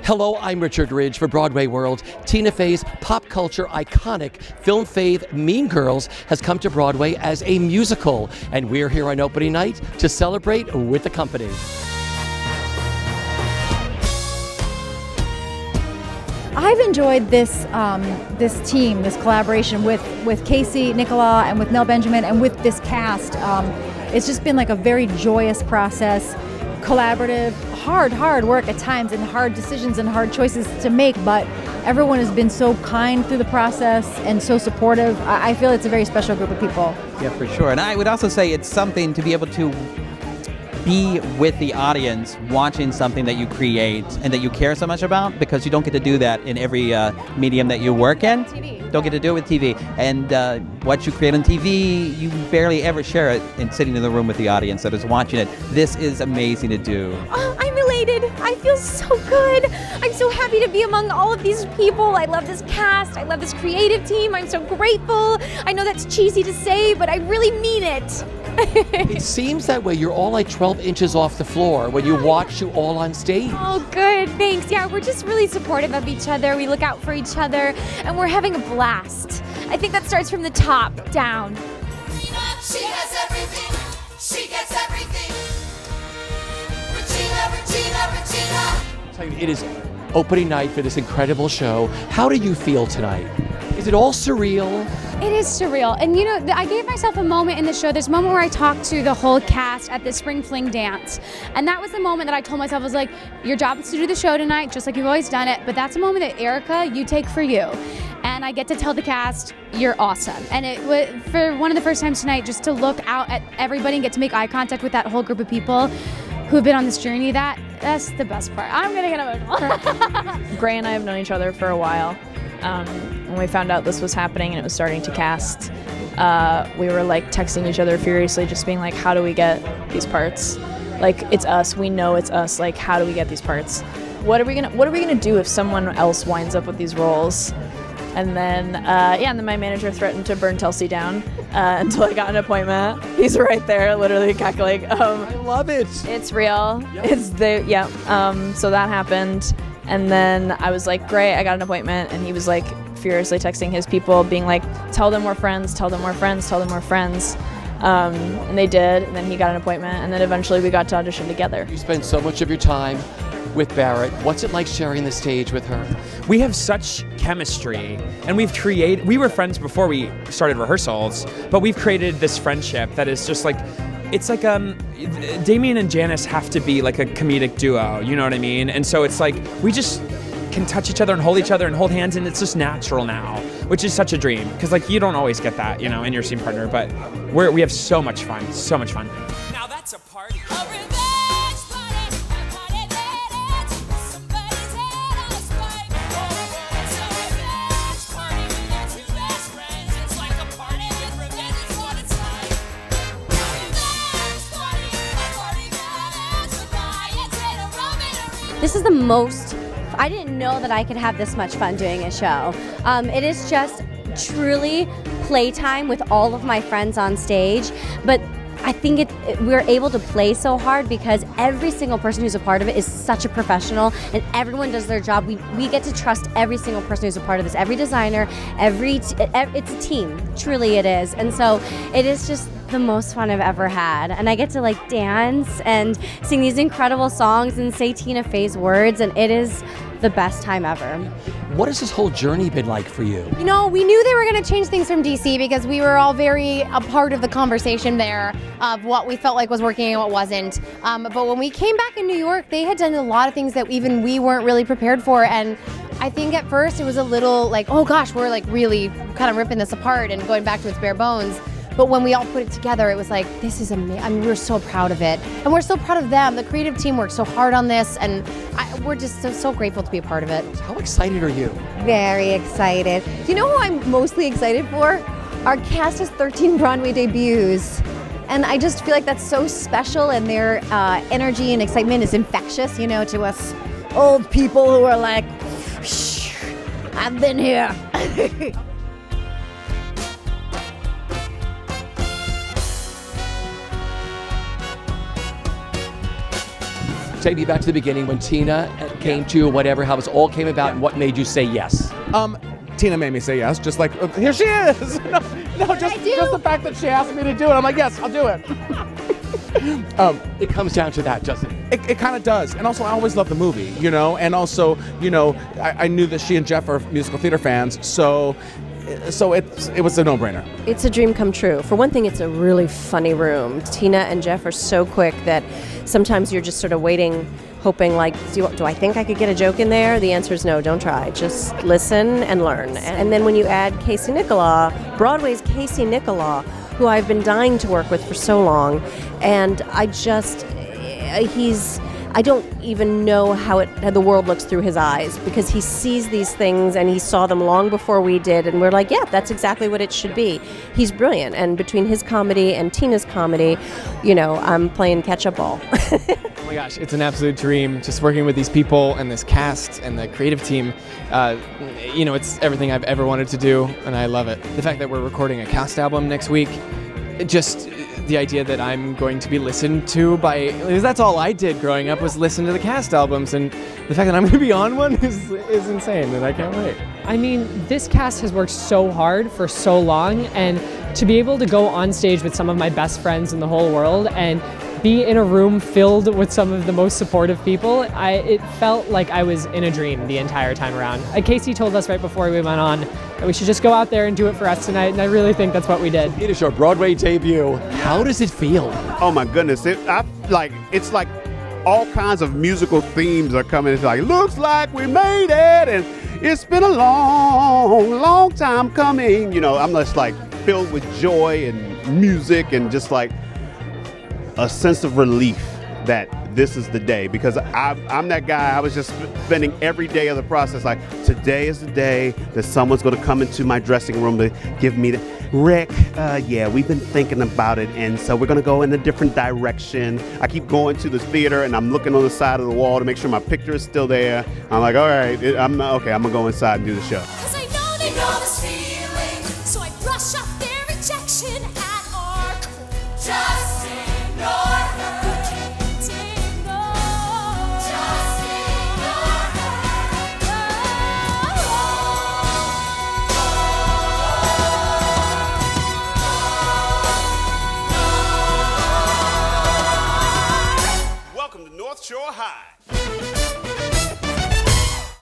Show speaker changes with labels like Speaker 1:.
Speaker 1: Hello, I'm Richard Ridge for BroadwayWorld. Tina Fey's pop culture iconic film fave Mean Girls has come to Broadway as a musical, and we're here on opening night to celebrate with the company.
Speaker 2: I've enjoyed this team, this collaboration with Casey Nicola and with Nell Benjamin and with this cast. It's just been like a very joyous process, collaborative, hard work at times, and hard decisions and hard choices to make, but everyone has been so kind through the process and so supportive. I feel it's a very special group of people.
Speaker 3: Yeah, for sure. And I would also say it's something to be able to be with the audience watching something that you create and that you care so much about, because you don't get to do that in every medium that you work in. Don't get to do it with TV. And what you create on TV, you barely ever share it in sitting in the room with the audience that is watching it. This is amazing to do.
Speaker 4: Oh, I'm elated. I feel so good. I'm so happy to be among all of these people. I love this cast. I love this creative team. I'm so grateful. I know that's cheesy to say, but I really mean it.
Speaker 1: It seems that way. You're all like 12 inches off the floor when you watch you all on stage.
Speaker 4: Oh, good. Thanks. Yeah, we're just really supportive of each other. We look out for each other, and we're having a blast. I think that starts from the top down.
Speaker 5: She has everything. She gets everything. Regina.
Speaker 1: I'll tell you, it is opening night for this incredible show. How do you feel tonight? Is it all surreal?
Speaker 6: It is surreal. And you know, I gave myself a moment in the show. There's a moment where I talked to the whole cast at the Spring Fling dance. And that was the moment that I told myself, I was like, your job is to do the show tonight, just like you've always done it. But that's a moment that, Erika, you take for you. And I get to tell the cast, you're awesome. And it was, for one of the first times tonight, just to look out at everybody and get to make eye contact with that whole group of people who have been on this journey, that's the best part. I'm gonna get emotional.
Speaker 7: Gray and I have known each other for a while. When we found out this was happening and it was starting to cast, we were like texting each other furiously, just being like, how do we get these parts? Like, it's us, we know it's us, like, how do we get these parts? What are we gonna do if someone else winds up with these roles? And then, and then my manager threatened to burn Telsey down until I got an appointment. He's right there, literally cackling.
Speaker 1: I love it.
Speaker 7: It's real.
Speaker 1: Yep.
Speaker 7: It's the, yeah. So that happened. And then I was like, great, I got an appointment. And he was like furiously texting his people, being like, tell them we're friends, tell them we're friends, tell them we're friends. And they did. And then he got an appointment. And then eventually we got to audition together.
Speaker 1: You spend so much of your time with Barrett. What's it like sharing the stage with her?
Speaker 8: We have such chemistry, and we were friends before we started rehearsals, but we've created this friendship that is just like, it's like Damien and Janice have to be like a comedic duo, you know what I mean? And so it's like, we just can touch each other and hold each other and hold hands, and it's just natural now, which is such a dream, because like, you don't always get that, you know, in your scene partner, but we have so much fun, so much fun.
Speaker 5: Now that's a party.
Speaker 9: This is the most, I didn't know that I could have this much fun doing a show. It is just truly playtime with all of my friends on stage, but I think we're able to play so hard because every single person who's a part of it is such a professional, and everyone does their job. We get to trust every single person who's a part of this, every designer, it's a team, truly it is. And so it is just the most fun I've ever had, and I get to like dance and sing these incredible songs and say Tina Fey's words, and it is the best time ever.
Speaker 1: What has this whole journey been like for you?
Speaker 6: You know, we knew they were going to change things from DC because we were all very a part of the conversation there of what we felt like was working and what wasn't. But when we came back in New York, they had done a lot of things that even we weren't really prepared for. And I think at first it was a little like, oh gosh, we're like really kind of ripping this apart and going back to its bare bones. But when we all put it together, it was like, this is amazing. I mean, we're so proud of it. And we're so proud of them. The creative team worked so hard on this, and we're just so grateful to be a part of it.
Speaker 1: How excited are you?
Speaker 2: Very excited. Do you know who I'm mostly excited for? Our cast has 13 Broadway debuts. And I just feel like that's so special, and their energy and excitement is infectious, you know, to us old people who are like, shh, I've been here.
Speaker 1: Take me back to the beginning when Tina came to, whatever, how this all came about, and what made you say yes?
Speaker 10: Tina made me say yes, just like, here she is. Just the fact that she asked me to do it. I'm like, yes, I'll do it.
Speaker 1: It comes down to that, doesn't it?
Speaker 10: It kind of does. And also, I always loved the movie, you know? And also, you know, I knew that she and Jeff are musical theater fans, so it was a no-brainer.
Speaker 11: It's a dream come true. For one thing, it's a really funny room. Tina and Jeff are so quick that sometimes you're just sort of waiting, hoping like, do I think I could get a joke in there? The answer is no, don't try. Just listen and learn. And then when you add Casey Nicola, Broadway's Casey Nicola, who I've been dying to work with for so long, and I don't even know how the world looks through his eyes, because he sees these things and he saw them long before we did, and we're like, yeah, that's exactly what it should be. He's brilliant, and between his comedy and Tina's comedy, you know, I'm playing catch-up ball.
Speaker 12: Oh my gosh, it's an absolute dream just working with these people and this cast and the creative team. You know, it's everything I've ever wanted to do, and I love it. The fact that we're recording a cast album next week, just the idea that I'm going to be listened to by, because that's all I did growing up was listen to the cast albums, and the fact that I'm going to be on one is insane, and I can't wait.
Speaker 13: I mean, this cast has worked so hard for so long, and to be able to go on stage with some of my best friends in the whole world and be in a room filled with some of the most supportive people, it felt like I was in a dream the entire time around. Casey told us right before we went on that we should just go out there and do it for us tonight, and I really think that's what we did.
Speaker 1: It is your Broadway debut. How does it feel?
Speaker 14: Oh my goodness, it's like all kinds of musical themes are coming. It's like, looks like we made it, and it's been a long time coming. You know, I'm just like filled with joy and music and just like a sense of relief that this is the day, because I'm that guy. I was just spending every day of the process like, today is the day that someone's going to come into my dressing room to give me Rick, yeah, we've been thinking about it, and so we're going to go in a different direction. I keep going to the theater, and I'm looking on the side of the wall to make sure my picture is still there. I'm like, all right, I'm going to go inside and do the show.